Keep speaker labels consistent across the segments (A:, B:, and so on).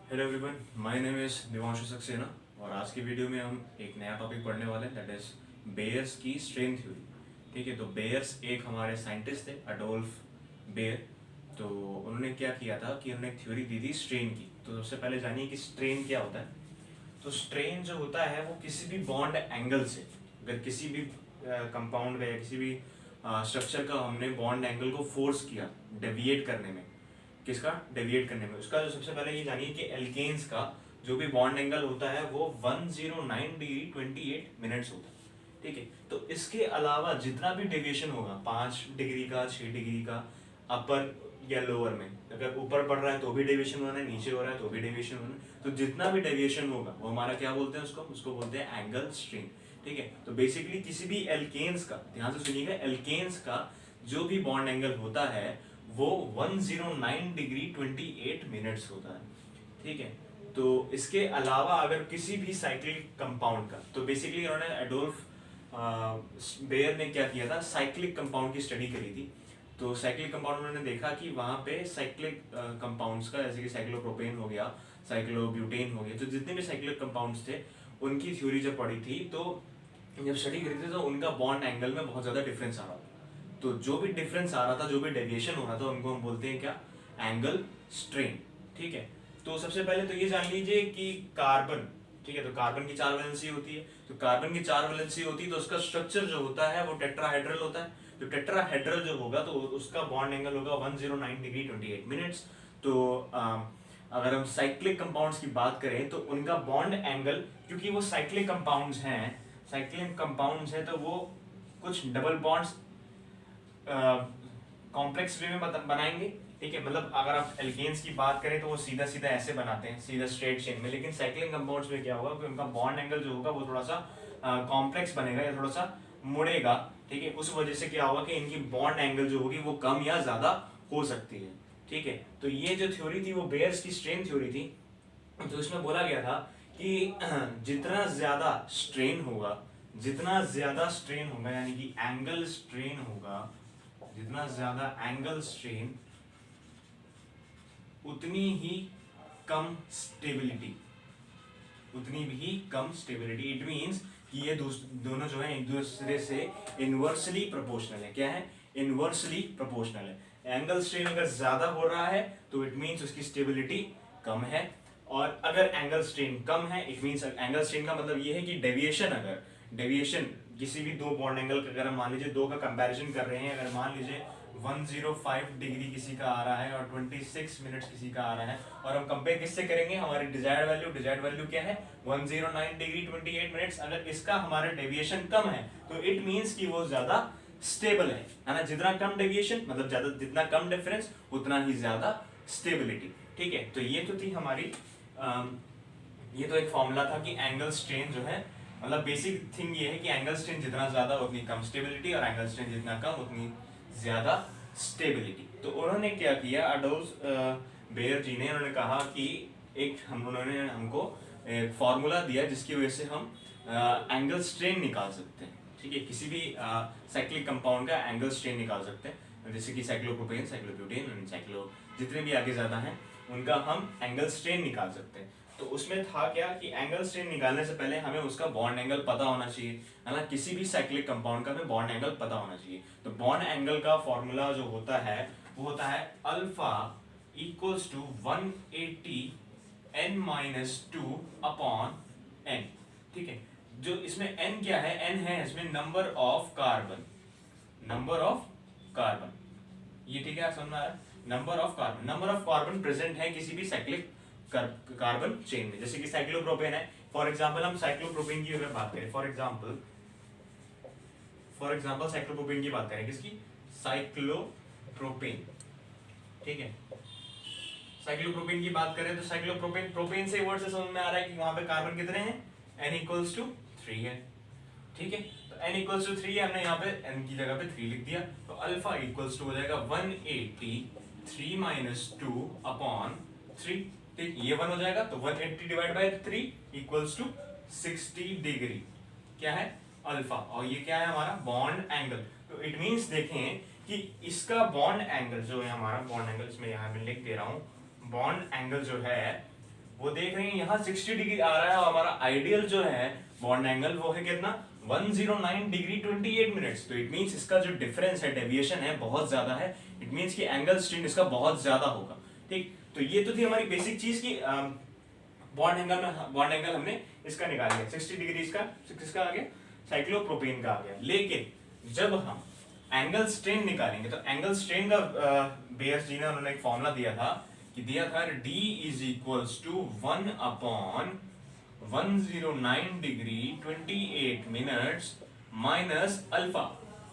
A: Hello everyone, my name is Divanshu Saxena और आज की वीडियो में हम एक नया टॉपिक पढ़ने वाले हैं, दैट इज बेयर्स की स्ट्रेन थ्योरी। ठीक है, तो बेयर्स एक हमारे साइंटिस्ट थे, अडोल्फ बेयर। तो उन्होंने क्या किया था कि उन्होंने एक थ्योरी दी थी स्ट्रेन की। तो सबसे पहले जानिए कि स्ट्रेन क्या होता है। तो स्ट्रेन जो होता है वो किसी भी बॉन्ड एंगल से, अगर किसी भी कंपाउंड का या किसी भी स्ट्रक्चर का हमने बॉन्ड एंगल को फोर्स किया डेविएट करने में, किसका डेविएट करने में, उसका जो सबसे पहले ये जानिए कि एल्केन्स का जो भी बॉन्ड एंगल होता है वो 109 डिग्री 28 मिनट्स होता है। ठीक है, तो इसके अलावा जितना भी डेविएशन होगा 5 डिग्री का, 6 डिग्री का, अपर या लोअर में, अगर ऊपर बढ़ रहा है तो भी डेविएशन होना है, नीचे हो रहा है तो भी डेविएशन होना है, तो जितना भी डेविएशन होगा वो हमारा क्या बोलते हैं, उसको उसको बोलते हैं एंगल स्ट्रेन। ठीक है, तो बेसिकली किसी भी एल्केन्स का, ध्यान से सुनिएगा, एल्केन्स का जो भी बॉन्ड एंगल होता है वो 109 डिग्री 28 मिनट्स होता है। ठीक है, तो इसके अलावा अगर किसी भी साइक्लिक कंपाउंड का, तो बेसिकली उन्होंने एडोल्फ बेयर ने क्या किया था, साइक्लिक कंपाउंड की स्टडी करी थी। तो साइक्लिक कंपाउंड उन्होंने देखा कि वहाँ पे साइक्लिक कंपाउंड्स का, जैसे कि साइक्लोप्रोपेन हो गया, साइक्लोब्यूटेन हो गया, तो जितने भी साइक्लिक कंपाउंड्स थे उनकी थ्योरी जब पढ़ी थी, तो जब स्टडी करी थी तो उनका बॉन्ड एंगल में बहुत ज़्यादा डिफरेंस आ रहा था। तो जो भी डिफरेंस आ रहा था, जो भी डेविएशन हो रहा था, उनको हम बोलते हैं क्या, एंगल स्ट्रेन। ठीक है, तो सबसे पहले तो ये जान लीजिए कि कार्बन, ठीक है, तो कार्बन की 4 वैलेंसी होती है। तो कार्बन की 4 वैलेंसी होती है तो उसका स्ट्रक्चर जो होता है वो टेट्राहेड्रल होता है। तो टेट्राहेड्रल जो होगा तो उसका बॉन्ड एंगल होगा 109 डिग्री 28 मिनट्स। तो अगर हम साइक्लिक कंपाउंड्स की बात करें तो उनका बॉन्ड एंगल, क्योंकि वो साइक्लिक कंपाउंड्स हैं, साइक्लिक कंपाउंड्स हैं, तो वो कुछ डबल बॉन्ड्स कॉम्प्लेक्स वे में बनाएंगे। ठीक है, मतलब अगर आप एल्केन्स की बात करें तो वो सीधा सीधा ऐसे बनाते हैं, सीधा स्ट्रेट चेन में, लेकिन साइक्लिक कंपाउंड्स में क्या होगा कि उनका बॉन्ड एंगल जो होगा वो थोड़ा सा कॉम्प्लेक्स बनेगा या थोड़ा सा मुड़ेगा। ठीक है, उस वजह से क्या होगा कि इनकी बॉन्ड एंगल जो होगी वो कम या ज्यादा हो सकती है। ठीक है, तो ये जो थ्योरी थी वो बेयर्स की स्ट्रेन थ्योरी थी। तो इसमें बोला गया था कि जितना ज्यादा स्ट्रेन होगा, जितना ज्यादा स्ट्रेन होगा यानी कि एंगल स्ट्रेन होगा, जितना ज्यादा एंगल स्ट्रेन उतनी ही कम स्टेबिलिटी, उतनी भी कम स्टेबिलिटी। इट मींस कि ये दोनों जो है एक दूसरे से इनवर्सली प्रोपोर्शनल है। क्या है, इनवर्सली प्रोपोर्शनल है। एंगल स्ट्रेन अगर ज्यादा हो रहा है तो इट मींस उसकी स्टेबिलिटी कम है, और अगर एंगल स्ट्रेन कम है इट मींस, एंगल स्ट्रेन का मतलब ये है कि डेविएशन, अगर डेविएशन किसी भी दो बॉन्ड एंगल का, अगर हम मान लीजिए दो का कंपैरिजन कर रहे हैं, अगर मान लीजिए 105 डिग्री किसी का आ रहा है और 26 मिनट्स किसी का आ रहा है, और हम कंपेयर किससे करेंगे, हमारी डिजायर्ड वैल्यू क्या है, 109 डिग्री 28 मिनट्स। अगर इसका हमारा डेविएशन कम है तो इट मींस कि वो ज्यादा स्टेबल है ना। जितना कम डेविएशन मतलब ज्यादा, जितना कम डिफरेंस उतना ही ज्यादा स्टेबिलिटी। ठीक है, तो ये तो थी हमारी ये तो एक फॉर्मूला था कि एंगल स्ट्रेन जो है, मतलब बेसिक थिंग ये है कि एंगल स्ट्रेन जितना ज्यादा उतनी कम स्टेबिलिटी, और एंगल स्ट्रेन जितना कम उतनी ज्यादा स्टेबिलिटी। तो उन्होंने क्या किया, अडोल्फ बेयर जी ने, उन्होंने कहा कि उन्होंने हमको एक फॉर्मूला दिया जिसकी वजह से हम एंगल स्ट्रेन निकाल सकते हैं। ठीक है, किसी भी साइक्लिक कंपाउंड का एंगल स्ट्रेन निकाल सकते हैं, जैसे कि साइक्लोप्रोपेन, साइक्लोब्यूटेन, साइक्लो जितने भी आगे ज्यादा हैं उनका हम एंगल स्ट्रेन निकाल सकते हैं। तो उसमें था क्या कि एंगल स्ट्रेन निकालने से पहले हमें उसका बॉन्ड एंगल पता होना चाहिए, है ना। किसी भी साइक्लिक कंपाउंड का हमें बॉन्ड एंगल पता होना चाहिए। तो बॉन्ड एंगल का फॉर्मूला जो होता है वो होता है alpha equals to 180 n minus 2 upon n। ठीक है, जो इसमें n क्या है, n है इसमें number of carbon, number of carbon, ये ठीक है, समझ में आ रहा है, number of carbon, number of carbon present है किसी भी साइक्लिक कार्बन चेन में। जैसे कि साइक्लोप्रोपेन है, फॉर एग्जांपल हम साइक्लोप्रोपेन की अगर बात करें, फॉर एग्जांपल साइक्लोप्रोपेन की बात करें, किसकी, साइक्लोप्रोपेन। ठीक है, साइक्लोप्रोपेन की बात करें तो साइक्लोप्रोपेन, प्रोपेन से वर्ड से समझ में आ रहा है कि वहां पे कार्बन कितने हैं, n इक्वल्स टू 3 है। ठीक है, तो n इक्वल्स टू 3 है, हमने यहाँ पे n की जगह पे 3 लिख दिया, तो अल्फा इक्वल्स टू हो जाएगा 180 3 माइनस 2 अपॉन 3। ठीक, ये 1 हो जाएगा, तो 180 divide by 3 equals to 60 degree, क्या है, अल्फा। और ये क्या है हमारा बॉन्ड एंगल। तो इट मींस देखें कि इसका बॉन्ड एंगल जो है, हमारा बॉन्ड एंगल, इसमें यहाँ मैं लिख दे रहा हूं, बॉन्ड एंगल जो है वो देख रहे हैं यहाँ 60 डिग्री आ रहा है और हमारा आइडियल जो है बॉन्ड एंगल वो है कितना 109 डिग्री 28 मिनट्स। तो इट मींस इसका जो डिफरेंस है डेविएशन है बहुत ज्यादा है। इट मींस कि एंगल स्ट्रेन इसका बहुत ज्यादा होगा। ठीक, तो ये तो थी हमारी बेसिक चीज की बॉन्ड एंगल हमने इसका निकाल लिया 60 डिग्री इसका किसका आ गया साइक्लोप्रोपेन का आ गया। लेकिन जब हम एंगल स्ट्रेन निकालेंगे तो एंगल स्ट्रेन का बेयर्स जी ने उन्होंने एक फॉर्मूला दिया था D is equals to 1 upon 109 degree 28 minutes minus alpha.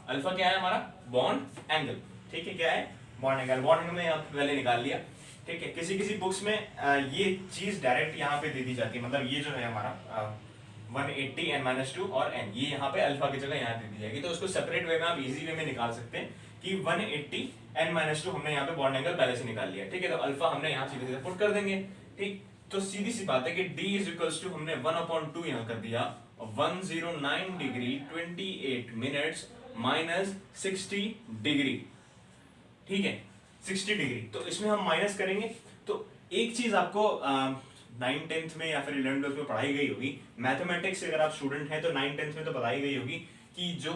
A: Alpha क्या है हमारा बॉन्ड एंगल। ठीक है, क्या है बॉन्ड एंगल। बॉन्ड एंगल में यहाँ पहले निकाल लिया। ठीक है, किसी किसी बुक्स में ये चीज डायरेक्ट यहाँ पे दे दी जाती है, मतलब ये जो है हमारा 180 n-2 और n, ये यहाँ पे अल्फा की जगह यहाँ दे दी जाएगी। तो उसको सेपरेट वे में आप इजी वे में निकाल सकते हैं कि 180 n-2 हमने यहाँ पे बॉन्ड एंगल पहले से निकाल लिया। ठीक है, तो अल्फा हमने यहाँ सीधे सीधे पुट कर देंगे। ठीक, तो सीधी सी बात है कि d इज इक्वल्स टू हमने 1/2 यहाँ कर दिया और 109 डिग्री 28 मिनट्स माइनस 60 डिग्री। ठीक है, 60 डिग्री। तो इसमें हम माइनस करेंगे तो एक चीज आपको 9th 10th में या फिर 11th 12th में पढ़ाई गई होगी मैथमेटिक्स से, अगर आप स्टूडेंट हैं तो 9th 10th में तो बताई गई होगी कि जो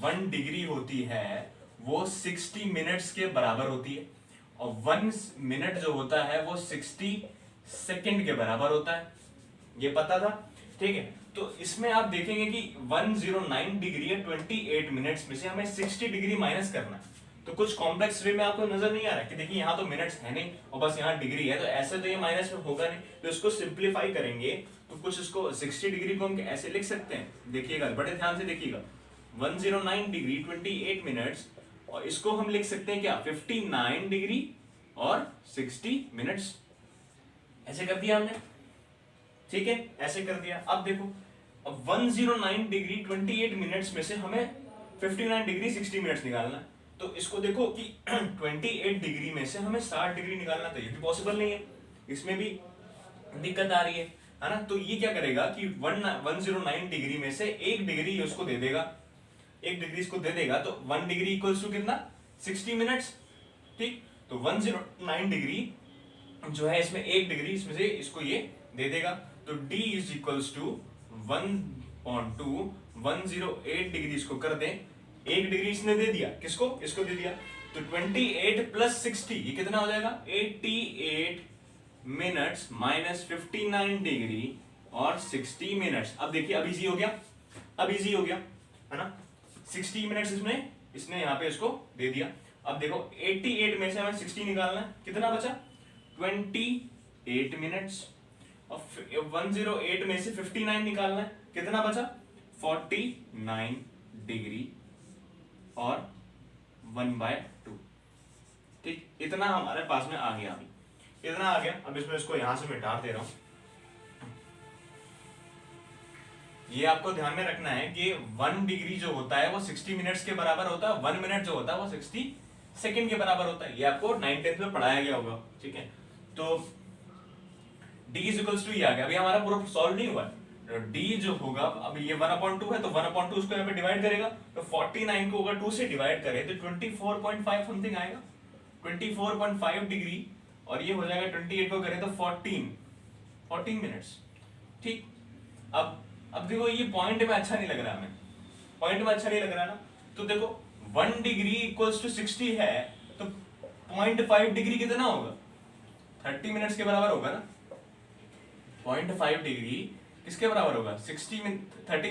A: 1 डिग्री होती है वो 60 मिनट्स के बराबर होती है और 1 मिनट जो होता है वो 60 सेकंड के बराबर होता है। ये पता था। ठीक है, तो इसमें आप देखेंगे कि 109 डिग्री 28 मिनट्स में से हमें 60 डिग्री माइनस करना है। तो कुछ कॉम्प्लेक्स वे में आपको नजर नहीं आ रहा कि देखिए यहाँ तो मिनट्स है नहीं और बस यहाँ डिग्री है, तो ऐसे तो ये माइनस में होगा नहीं। तो इसको सिंप्लीफाई करेंगे तो कुछ इसको 60 डिग्री को हम ऐसे लिख सकते हैं। देखिएगा, बड़े ध्यान से देखिएगा, 109 डिग्री 28 मिनट्स और इसको हम लिख सकते हैं क्या 59 डिग्री और 60 मिनट्स। ऐसे कर दिया हमने। ठीक है, ऐसे कर दिया। अब देखो, अब 109 डिग्री 28 मिनट्स में से हमें 59 डिग्री 60 मिनट्स निकालना है। तो इसको देखो कि 28 डिग्री में से हमें 60 डिग्री निकालना, तो ये भी पॉसिबल नहीं है, इसमें भी दिक्कत आ रही है ना। तो ये क्या करेगा कि 109 डिग्री में से 1 डिग्री उसको दे देगा, 1 डिग्री इसको दे देगा, तो 1 डिग्री इक्वल्स टू कितना 60 मिनट्स। ठीक, तो 109 डिग्री जो है इसमें 1 डिग्री इसमें से इसको ये दे देगा। तो D is equals to 1/2 108 degree इसको कर दें, 1 डिग्री इसने दे दिया, किसको इसको दे दिया। तो 28 प्लस 60 ये कितना हो जाएगा 88 मिनट्स माइनस 59 डिग्री और 60 मिनट्स। अब देखिए अब इजी हो गया, अब इजी हो गया है ना। 60 मिनट्स इसने यहाँ पे इसको दे दिया। अब देखो 88 में से हमें 60 निकालना है, कितना बचा 28 मिनट्स और 108 में से 59 निकालना है, कितना बचा 49 डिग्री और 1/2। ठीक, इतना हमारे पास में आ गया, अभी इतना आ गया। अब इसमें इसको यहां से मिटा दे रहा हूं। ये आपको ध्यान में रखना है कि 1 डिग्री जो होता है वो 60 मिनट्स के बराबर होता है, 1 मिनट जो होता है वो 60 सेकंड के बराबर होता है। ये आपको 9th 10th में पढ़ाया गया होगा। ठीक है, तो D इज इक्वल्स टू ये आ गया। अभी हमारा पूरा सॉल्व नहीं हुआ। D जो होगा, अब ये 1/2 है तो 1/2 उसको यहाँ पे डिवाइड करेगा, तो 49 को अगर 2 से डिवाइड करें तो 24.5 समथिंग आएगा, 24.5 डिग्री, और ये हो जाएगा 28 को करें तो 14 मिनट्स। ठीक, अब देखो ये पॉइंट में अच्छा नहीं लग रहा, हमें पॉइंट में अच्छा नहीं लग रहा ना। तो देखो 1 डिग्री इक्वल्स टू 60 है तो 0.5 डिग्री कितना होगा 30 मिनट्स के बराबर होगा ना। 0.5 डिग्री किसके बराबर होगा 30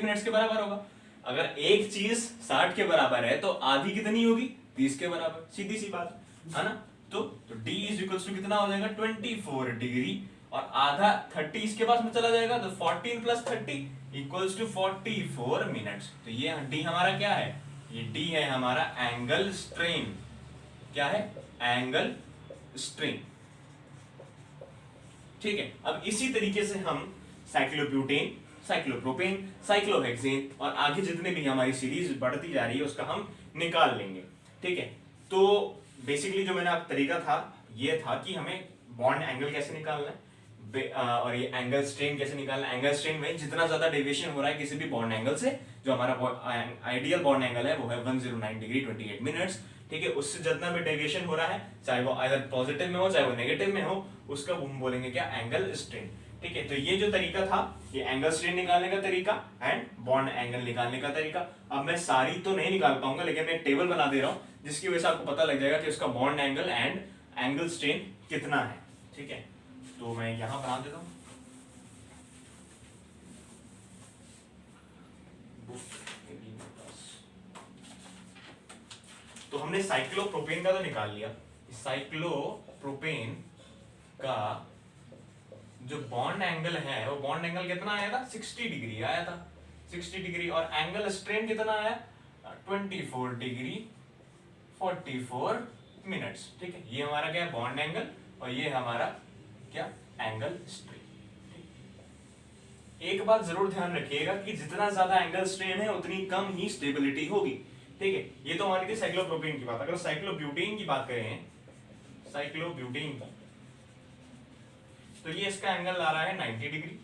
A: मिनट्स के बराबर होगा। अगर एक चीज 60 के बराबर है तो आधी कितनी होगी 30 के बराबर, सीधी सी बात है ना। तो D इज इक्वल्स टू कितना हो जाएगा 24 डिग्री और आधा 30 इसके पास में चला जाएगा, तो 14 प्लस 30 इक्वल्स टू 44 मिनट्स। तो ये D हमारा क्या है, ये D है हमारा एंगल स्ट्रेन। क्या है एंगल स्ट्रेन। ठीक है, अब इसी तरीके से हम साइक्लोब्यूटेन, साइक्लोप्रोपेन, साइक्लोहेक्सेन और आगे जितने भी हमारी सीरीज बढ़ती जा रही है उसका हम निकाल लेंगे। ठीक है, तो बेसिकली जो मैंने तरीका था ये था कि हमें बॉन्ड एंगल कैसे निकालना है और ये एंगल स्ट्रेन कैसे निकालना है। एंगल स्ट्रेन में जितना ज्यादा डेविएशन हो रहा है किसी भी बॉन्ड एंगल से, जो हमारा आइडियल बॉन्ड एंगल है वो है 109 डिग्री 28 मिनट्स। ठीक है, उससे जितना भी डेविएशन हो रहा है चाहे वो आइदर पॉजिटिव में हो चाहे वो नेगेटिव में हो, उसका हम बोलेंगे क्या एंगल स्ट्रेन। ठीक है, तो ये जो तरीका था ये एंगल स्ट्रेन निकालने का तरीका एंड बॉन्ड एंगल निकालने का तरीका। अब मैं सारी तो नहीं निकाल पाऊंगा, लेकिन मैं एक टेबल बना दे रहा हूं जिसकी वजह से आपको पता लग जाएगा कि उसका bond angle and angle strain कितना है। ठीक है, तो मैं यहां बना देता हूं। तो हमने साइक्लोप्रोपेन का तो निकाल लिया। साइक्लोप्रोपेन का जो बॉन्ड एंगल है वो बॉन्ड एंगल कितना आया था, 60 डिग्री आया था, 60 डिग्री। और एंगल स्ट्रेन कितना आया, 24 डिग्री 44 मिनट्स। ठीक है, ये हमारा क्या है, बॉन्ड एंगल, और ये हमारा क्या, एंगल स्ट्रेन। एक बात जरूर ध्यान रखिएगा कि जितना ज्यादा एंगल स्ट्रेन है उतनी कम ही स्टेबिलिटी होगी। ठीक है, ये तो हमारी थी साइक्लोप्रोपेन की बात। अगर साइक्लोब्यूटेन की बात करें, साइक्लोब्यूटेन की, तो ये इसका एंगल आ रहा है 90 डिग्री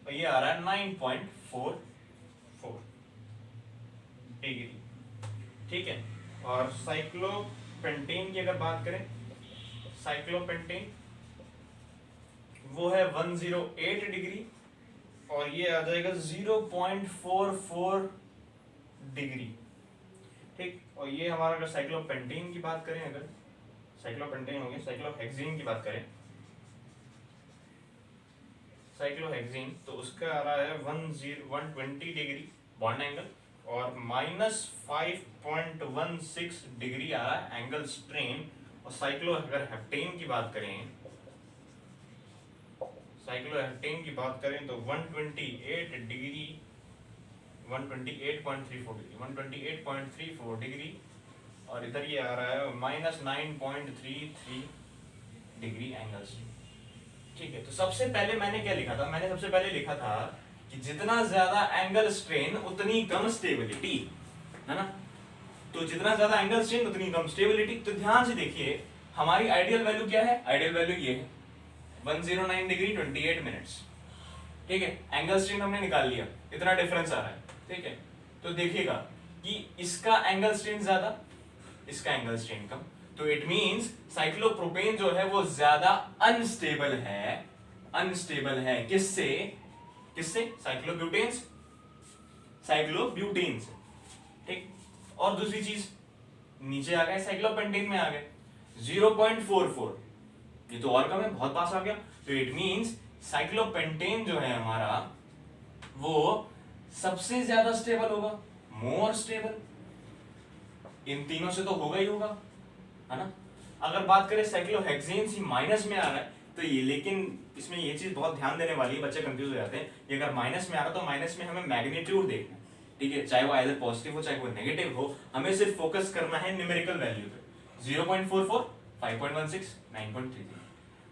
A: और ये आ रहा है 9.44 डिग्री। ठीक है, और साइक्लोपेंटेन की अगर बात करें, साइक्लोपेंटेन वो है 108 डिग्री और ये आ जाएगा 0.44 डिग्री। ठीक, और ये हमारा अगर साइक्लोपेंटेन की बात करें, अगर साइक्लोपेंटेन हो गया, साइक्लोहेक्सेन की बात करें, साइक्लोहेक्सेन, तो उसका आ रहा है 120 डिग्री बॉन्ड एंगल और -5.16 डिग्री आ रहा है एंगल स्ट्रेन। और अगर हेप्टेन की बात करें, साइक्लोहेप्टेन की बात करें तो 128 डिग्री 128.34 डिग्री और इधर ये आ रहा है -9.33 डिग्री एंगल स्ट्रेन। ठीक है, तो सबसे पहले मैंने क्या लिखा था, मैंने सबसे पहले लिखा था कि जितना ज्यादा एंगल स्ट्रेन उतनी कम स्टेबिलिटी, है ना। तो जितना ज्यादा एंगल स्ट्रेन उतनी कम स्टेबिलिटी। तो ध्यान से देखिए हमारी आइडियल वैल्यू क्या है, आइडियल वैल्यू ये है 109 डिग्री 28 मिनट्स। ठीक है, एंगल स्ट्रेन हमने निकाल लिया, इतना डिफरेंस आ रहा है। ठीक है, तो देखिएगा कि इसका एंगल स्ट्रेन ज्यादा, इसका एंगल स्ट्रेन कम, तो इट मींस साइक्लोप्रोपेन जो है वो ज्यादा अनस्टेबल है, अनस्टेबल है किससे, किससे, साइक्लोब्यूटेन, साइक्लोब्यूटेन से। ठीक, और दूसरी चीज नीचे आ गए, साइक्लोपेंटेन में आ गए 0.44, ये तो और कम है, बहुत पास आ गया। तो इट मींस साइक्लोपेंटेन जो है हमारा वो सबसे ज्यादा स्टेबल होगा, मोर स्टेबल। इन तीनों से तो होगा ही होगा, है ना। अगर बात करें साइक्लोहेक्सेन सी माइनस में आ रहा है तो ये, लेकिन इसमें ये चीज बहुत ध्यान देने वाली है, बच्चे कंफ्यूज हो जाते हैं। ये अगर माइनस में आ रहा तो माइनस में हमें मैग्नीट्यूड देखना है। ठीक है, चाहे वो आइदर पॉजिटिव हो चाहे वो नेगेटिव हो, हमें सिर्फ फोकस करना है न्यूमेरिकल वैल्यू पे। 0.44, 5.16, 9.33।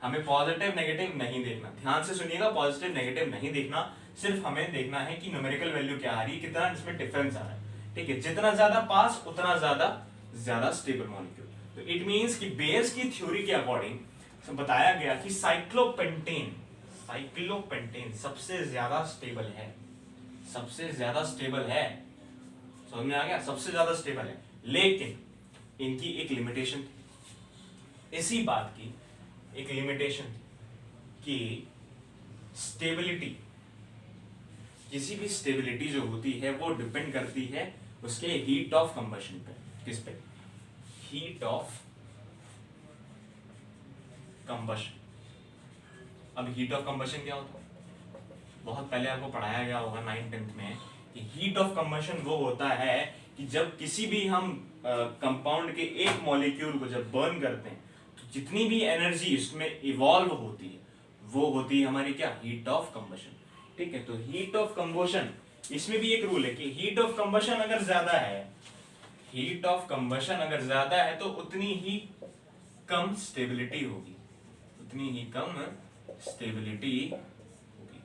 A: हमें पॉजिटिव नेगेटिव नहीं देखना, ध्यान से सुनिएगा, पॉजिटिव नेगेटिव नहीं देखना, सिर्फ हमें देखना है कि न्यूमेरिकल वैल्यू क्या आ रही है, कितना इसमें डिफरेंस आ रहा है। ठीक है, जितना ज्यादा पास उतना ज्यादा स्टेबल मॉलिक्यूल। तो इट मींस कि बेयर्स की थ्योरी के अकॉर्डिंग बताया गया कि साइक्लोपेंटेन सबसे ज्यादा स्टेबल है, सबसे ज्यादा स्टेबल है। समझ में आ गया, सबसे ज्यादा स्टेबल है। लेकिन इनकी एक लिमिटेशन थी, इसी बात की एक लिमिटेशन थी कि स्टेबिलिटी, किसी भी स्टेबिलिटी जो होती है वो डिपेंड करती है उसके हीट ऑफ कंबशन पे। किस पे, हीट ऑफ कंबशन। अब हीट ऑफ कंबशन क्या होता है, बहुत पहले आपको पढ़ाया गया होगा 9th-10th में कि हीट ऑफ कंबशन वो होता है कि जब किसी भी हम कंपाउंड के एक मॉलिक्यूल को जब बर्न करते हैं तो जितनी भी एनर्जी इसमें इवॉल्व होती है वो होती है हमारी क्या, हीट ऑफ कंबशन। ठीक है, तो हीट ऑफ कंबशन, इसमें भी एक रूल है कि हीट ऑफ कंबशन अगर ज्यादा है, हीट ऑफ कंबशन अगर ज्यादा है तो उतनी ही कम स्टेबिलिटी होगी, उतनी ही कम स्टेबिलिटी होगी।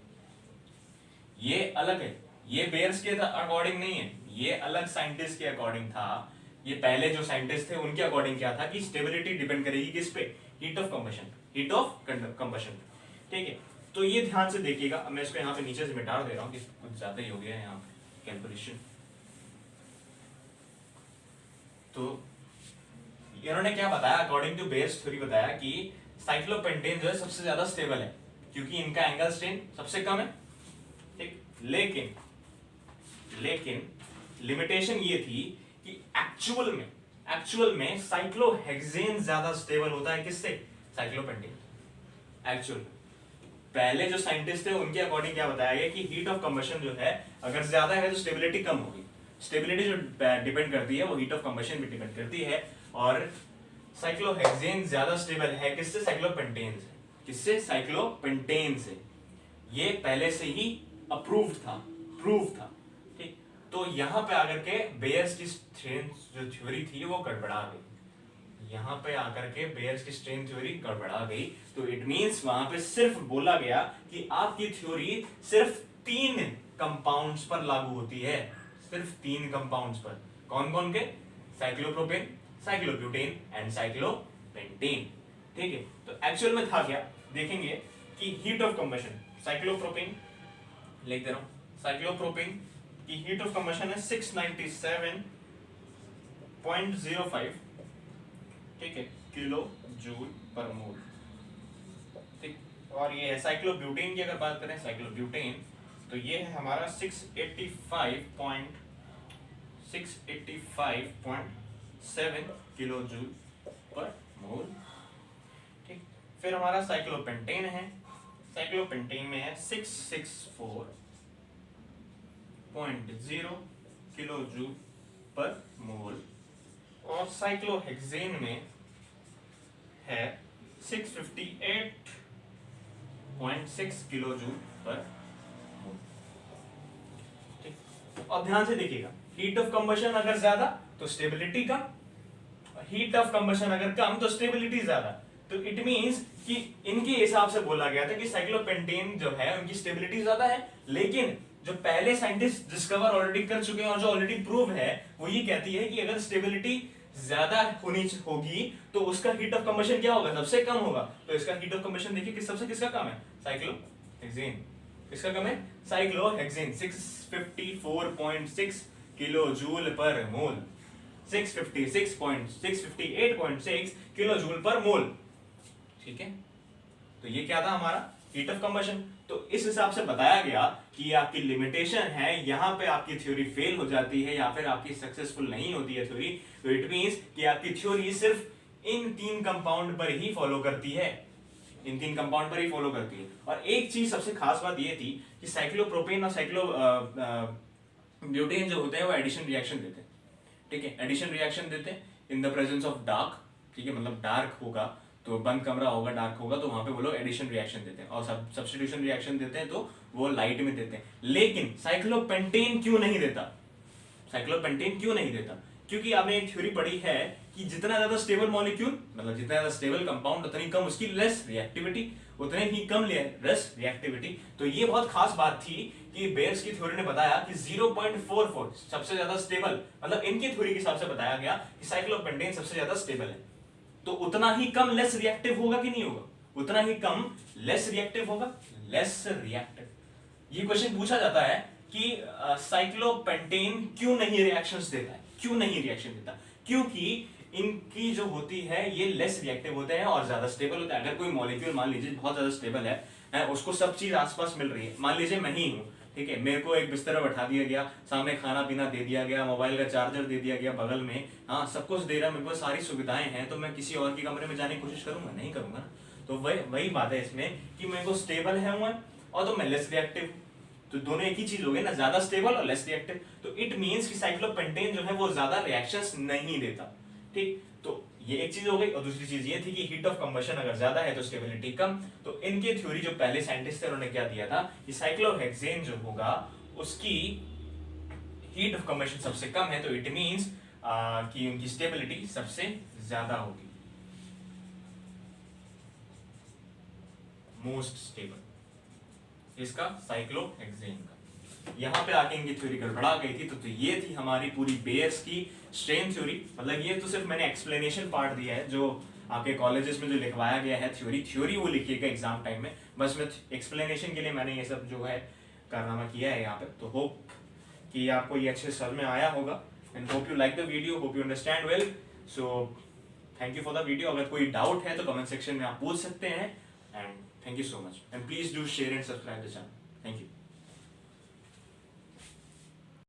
A: ये अलग है, ये बेयर्स के अकॉर्डिंग नहीं है, ये अलग साइंटिस्ट के अकॉर्डिंग था। ये पहले जो साइंटिस्ट थे उनके अकॉर्डिंग क्या था कि स्टेबिलिटी डिपेंड करेगी किस पे, heat of combustion, heat of combustion. ठीक है, तो ये ध्यान से देखिएगा। अब मैं इसको यहाँ पे नीचे से मिटा दे रहा हूँ कि कुछ ज्यादा ही हो गया है यहाँ कैलकुलेशन। तो इन्होंने क्या बताया, अकॉर्डिंग टू बेयर्स थ्योरी बताया कि साइक्लोपेंटेन जो है सबसे ज्यादा स्टेबल है। क्योंकि इनका एंगल स्ट्रेन सबसे कम है, ठीक। लेकिन लिमिटेशन ये थी कि एक्चुअल में साइक्लोहेक्सेन ज्यादा स्टेबल होता है किससे, साइक्लोपेंटेन। एक्चुअल पहले जो साइंटिस्ट थे उनके अकॉर्डिंग क्या बताया गया कि हीट ऑफ कंबशन जो है अगर ज्यादा है तो स्टेबिलिटी कम होगी। स्टेबिलिटी जो डिपेंड करती है वो हीट ऑफ कंबशन भी डिपेंड करती है, और साइक्लोहेक्सेन ज्यादा स्टेबल है किससे, साइक्लोपेंटेन से। किससे, साइक्लोपेंटेन से। ये पहले से ही प्रूव था, ठीक। तो यहां पे आकर के बेयर्स की स्ट्रेन जो थ्योरी थी वो गड़बड़ा गई। यहां पे आकर के बेयर्स की स्ट्रेन थ्योरी गड़बड़ा गई, तो इट मींस वहां पे सिर्फ बोला गया कि आपकी थ्योरी सिर्फ 3 कंपाउंड्स पर लागू होती है, सिर्फ 3 कंपाउंड्स पर। कौन कौन के, साइक्लोप्रोपेन, साइक्लोब्यूटेन एंड साइक्लोपेंटेन, ठीक है। तो एक्चुअल में था क्या, देखेंगे कि हीट ऑफ कंबशन, साइक्लोप्रोपेन लिख दे रहा हूं, साइक्लोप्रोपेन की हीट ऑफ कंबशन है 697.05, ठीक है, किलो जूल पर मोल, ठीक। और ये है साइक्लोब्यूटेन की, अगर बात करें साइक्लोब्यूटेन तो ये है हमारा 685.7 किलो जूल पर मोल, ठीक। फिर हमारा साइक्लोपेंटेन है, साइक्लोपेंटेन में है 664.0 किलो जूल पर मोल, और साइक्लोहेक्सेन में है 658.6 किलो जूल पर मोल, ठीक। अब ध्यान से देखिएगा, हीट ऑफ कंबशन अगर ज्यादा तो stability come, heat of combustion अगर कम तो स्टेबिलिटी ज्यादा। तो इट मींस कि इनके हिसाब से बोला गया था कि साइक्लोपेंटेन जो है उनकी स्टेबिलिटी ज्यादा है, लेकिन जो पहले साइंटिस्ट डिस्कवर ऑलरेडी कर चुके हैं और जो ऑलरेडी प्रूव है वो ये कहती है कि अगर स्टेबिलिटी ज्यादा होगी तो उसका हीट ऑफ कंबशन क्या होगा, सबसे कम होगा। तो इसका हीट ऑफ कंबशन देखिए किस सबसे किसका कम है, साइक्लोहेक्सेन। किसका कम है, साइक्लोहेक्सेन। 654.6 किलो जूल पर मोल, 658.6 किलो जूल पर मोल, ठीक है। तो ये क्या था हमारा हीट ऑफ कंबशन। तो इस हिसाब से बताया गया कि आपकी लिमिटेशन है, यहां पे आपकी थ्योरी फेल हो जाती है या फिर आपकी सक्सेसफुल नहीं होती है थ्योरी। तो इट मींस कि आपकी थ्योरी सिर्फ इन 3 कंपाउंड पर ही फॉलो करती है, इन 3 कंपाउंड पर ही फॉलो करती है। और एक चीज सबसे खास बात ये थी कि साइक्लोप्रोपेन और साइक्लोब्यूटेन जो होते हैं वो एडिशन रिएक्शन देते हैं, ठीक है, एडिशन रिएक्शन देते हैं in the presence of dark, ठीक है, मतलब डार्क होगा तो बंद कमरा होगा, डार्क होगा तो वहां पे वो लोग एडिशन रिएक्शन देते हैं, और सब्स्टिट्यूशन रिएक्शन देते हैं तो वो लाइट में देते हैं। लेकिन साइक्लोपेंटेन क्यों नहीं देता, साइक्लोपेंटेन क्यों नहीं देता, क्योंकि आपने एक थ्योरी पढ़ी है कि जितना ज्यादा स्टेबल मॉलिक्यूल, मतलब जितना ज्यादा स्टेबल कंपाउंड उतनी कम उसकी लेस रिएक्टिविटी, उतने ही कम लेस रिएक्टिविटी। तो ये बहुत खास बात थी कि बेयर्स की थ्योरी ने बताया कि 0.44 सबसे ज्यादा स्टेबल, मतलब इनकी थ्योरी के हिसाब से बताया गया कि साइक्लोपेंटेन सबसे ज्यादा स्टेबल है। तो उतना ही कम लेस रिएक्टिव होगा कि नहीं होगा, उतना ही कम लेस रिएक्टिव होगा, लेस रिएक्टिव। ये क्वेश्चन पूछा जाता है कि साइक्लोपेंटेन क्यों नहीं रिएक्शंस देता है, क्यों नहीं रिएक्शन देता, क्योंकि इनकी जो होती है ये लेस रिएक्टिव होते हैं और ज्यादा स्टेबल होते हैं। अगर कोई मॉलिक्यूल मान लीजिए बहुत ज्यादा स्टेबल है, उसको सब चीज आसपास मिल रही है, मान लीजिए मैं ही हूं, ठीक है, मेरे को एक बिस्तर बैठा दिया गया, सामने खाना पीना दे दिया गया, मोबाइल का चार्जर दे दिया गया बगल में, हाँ सब कुछ दे रहा, मेरे पास सारी सुविधाएं हैं, तो मैं किसी और के कमरे में जाने की कोशिश करूंगा, नहीं करूंगा ना। तो वही बात है इसमें कि मेरे को स्टेबल है और तो मैं लेस रिएक्टिव, तो दोनों एक ही चीज हो गई ना, ज्यादा स्टेबल और लेस रिएक्टिव। तो इट मींस कि साइक्लोपेंटेन जो है वो ज्यादा रिएक्शंस नहीं देता, ठीक। तो ये एक चीज हो गई, और दूसरी चीज ये थी कि हीट ऑफ कंबशन अगर ज्यादा है तो स्टेबिलिटी कम। तो इनके थ्योरी जो पहले साइंटिस्ट थे उन्होंने क्या दिया था कि साइक्लोहेक्सेन जो होगा उसकी हीट ऑफ कंबशन सबसे कम है, तो इट मींस कि उनकी स्टेबिलिटी सबसे ज्यादा होगी, मोस्ट स्टेबल, इसका साइक्लोहेक्सेन का। यहां पे आके इनकी थ्योरी गड़बड़ा गई थी। तो ये थी हमारी पूरी बेयर्स की स्ट्रेन थ्योरी। मतलब ये तो सिर्फ मैंने एक्सप्लेनेशन पार्ट दिया है, जो आपके कॉलेजेस में जो लिखवाया गया है थ्योरी वो लिखिएगा एग्जाम टाइम में, बस मैं एक्सप्लेनेशन के लिए मैंने ये सब जो है कारनामा किया है यहाँ पे। तो होप कि आपको ये अच्छे समझ में आया होगा, and hope you like the video, hope you understand well. So thank you for the video. अगर कोई डाउट है तो कमेंट सेक्शन में आप पूछ सकते हैं, and thank you. you so much and please do share and subscribe the channel. Thank you.